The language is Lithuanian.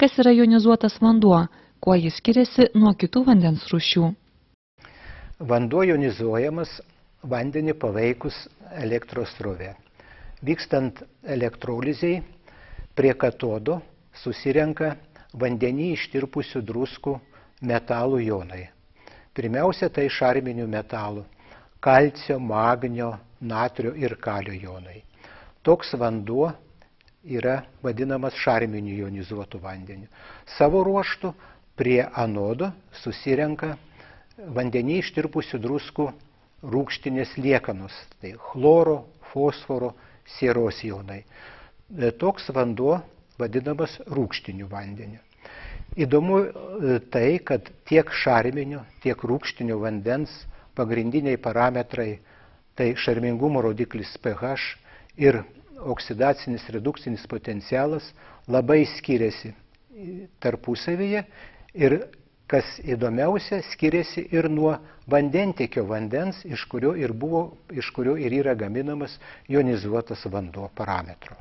Kas yra jonizuotas vanduo? Kuo jis skiriasi nuo kitų vandens rūšių? Vanduo jonizuojamas vandenį paveikus elektros srovė. Vykstant elektrolizei, prie katodo susirenka vandenį ištirpusių druskų metalų jonai. Pirmiausia, tai šarminių metalų – kalcio, magnio, natrio ir kalio jonai. Toks vanduo yra vadinamas šarminiu jonizuotu vandeniu. Savo ruožtu prie anodo susirenka vandenį ištirpusių druskų rūgštinės liekanos, tai chloro, fosforo, sieros jonai. Toks vanduo vadinamas rūgštiniu vandeniu. Įdomu tai, kad tiek šarminio, tiek rūgštinio vandens pagrindiniai parametrai, tai šarmingumo rodiklis pH ir oksidacinis redukcinis potencialas labai skiriasi tarpusavyje ir, kas įdomiausia, skiriasi ir nuo vandentiekio vandens, iš kurio ir yra gaminamas jonizuotas vanduo parametru.